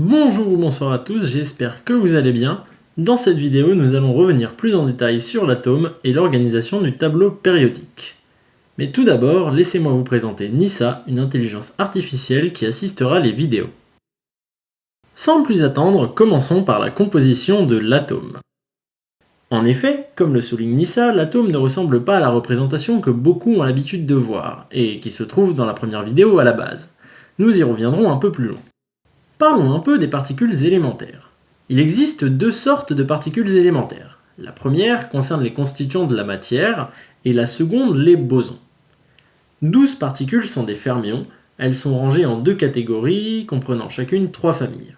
Bonjour ou bonsoir à tous, j'espère que vous allez bien. Dans cette vidéo, nous allons revenir plus en détail sur l'atome et l'organisation du tableau périodique. Mais tout d'abord, laissez-moi vous présenter Nissa, une intelligence artificielle qui assistera les vidéos. Sans plus attendre, commençons par la composition de l'atome. En effet, comme le souligne Nissa, l'atome ne ressemble pas à la représentation que beaucoup ont l'habitude de voir, et qui se trouve dans la première vidéo à la base. Nous y reviendrons un peu plus loin. Parlons un peu des particules élémentaires. Il existe deux sortes de particules élémentaires. La première concerne les constituants de la matière, et la seconde les bosons. 12 particules sont des fermions, elles sont rangées en deux catégories, comprenant chacune 3 familles.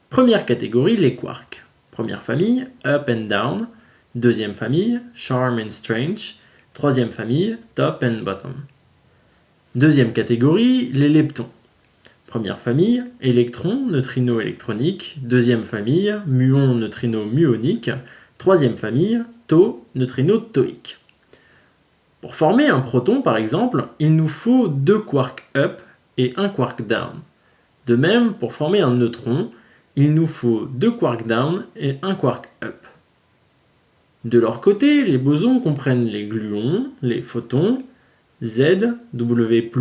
Première catégorie, les quarks. Première famille, up and down. Deuxième famille, charm and strange. Troisième famille, top and bottom. Deuxième catégorie, les leptons. Première famille, électrons, neutrinos électroniques. Deuxième famille, muons, neutrinos muoniques. Troisième famille, tau, neutrinos tauiques. Pour former un proton, par exemple, il nous faut 2 quarks up et 1 quark down. De même, pour former un neutron, il nous faut 2 quarks down et 1 quark up. De leur côté, les bosons comprennent les gluons, les photons, Z, W+,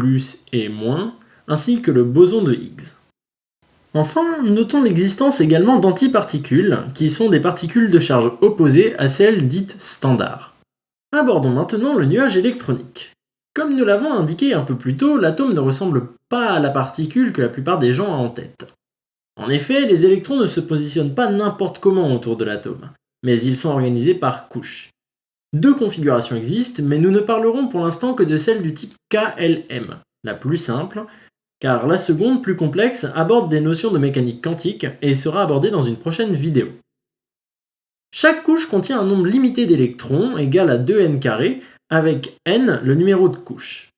et moins, ainsi que le boson de Higgs. Enfin, notons l'existence également d'antiparticules, qui sont des particules de charge opposée à celles dites standards. Abordons maintenant le nuage électronique. Comme nous l'avons indiqué un peu plus tôt, l'atome ne ressemble pas à la particule que la plupart des gens ont en tête. En effet, les électrons ne se positionnent pas n'importe comment autour de l'atome, mais ils sont organisés par couches. Deux configurations existent, mais nous ne parlerons pour l'instant que de celle du type KLM, la plus simple, car la seconde, plus complexe, aborde des notions de mécanique quantique et sera abordée dans une prochaine vidéo. Chaque couche contient un nombre limité d'électrons égal à 2n², avec n le numéro de couche.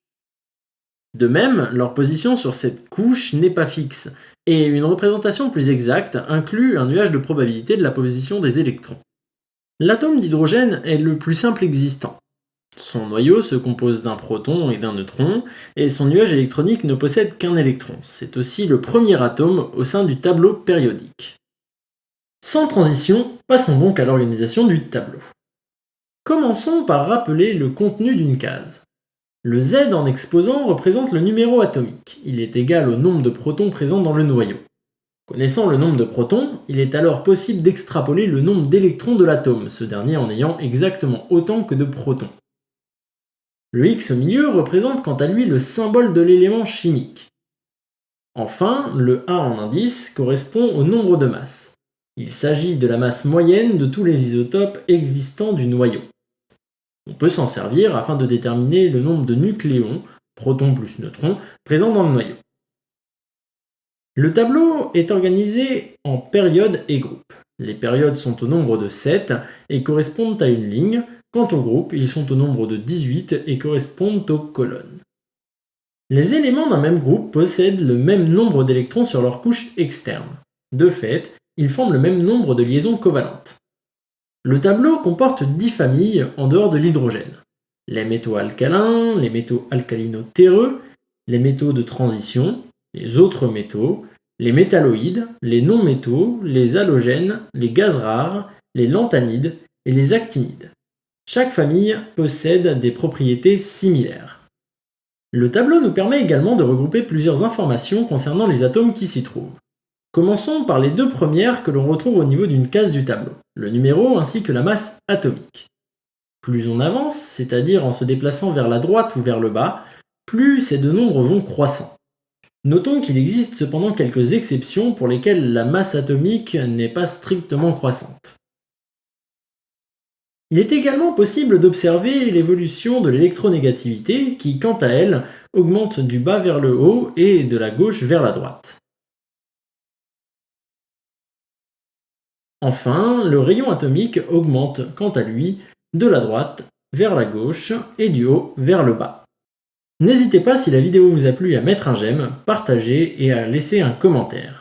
De même, leur position sur cette couche n'est pas fixe, et une représentation plus exacte inclut un nuage de probabilité de la position des électrons. L'atome d'hydrogène est le plus simple existant. Son noyau se compose d'un proton et d'un neutron, et son nuage électronique ne possède qu'un électron. C'est aussi le premier atome au sein du tableau périodique. Sans transition, passons donc à l'organisation du tableau. Commençons par rappeler le contenu d'une case. Le Z en exposant représente le numéro atomique. Il est égal au nombre de protons présents dans le noyau. Connaissant le nombre de protons, il est alors possible d'extrapoler le nombre d'électrons de l'atome, ce dernier en ayant exactement autant que de protons. Le X au milieu représente quant à lui le symbole de l'élément chimique. Enfin, le A en indice correspond au nombre de masses. Il s'agit de la masse moyenne de tous les isotopes existants du noyau. On peut s'en servir afin de déterminer le nombre de nucléons, protons plus neutrons, présents dans le noyau. Le tableau est organisé en périodes et groupes. Les périodes sont au nombre de 7 et correspondent à une ligne. Quant aux groupes, ils sont au nombre de 18 et correspondent aux colonnes. Les éléments d'un même groupe possèdent le même nombre d'électrons sur leur couche externe. De fait, ils forment le même nombre de liaisons covalentes. Le tableau comporte 10 familles en dehors de l'hydrogène. Les métaux alcalins, les métaux alcalino-terreux, les métaux de transition, les autres métaux, les métalloïdes, les non-métaux, les halogènes, les gaz rares, les lanthanides et les actinides. Chaque famille possède des propriétés similaires. Le tableau nous permet également de regrouper plusieurs informations concernant les atomes qui s'y trouvent. Commençons par les deux premières que l'on retrouve au niveau d'une case du tableau, le numéro ainsi que la masse atomique. Plus on avance, c'est-à-dire en se déplaçant vers la droite ou vers le bas, plus ces deux nombres vont croissant. Notons qu'il existe cependant quelques exceptions pour lesquelles la masse atomique n'est pas strictement croissante. Il est également possible d'observer l'évolution de l'électronégativité qui, quant à elle, augmente du bas vers le haut et de la gauche vers la droite. Enfin, le rayon atomique augmente, quant à lui, de la droite vers la gauche et du haut vers le bas. N'hésitez pas si la vidéo vous a plu à mettre un j'aime, partager et à laisser un commentaire.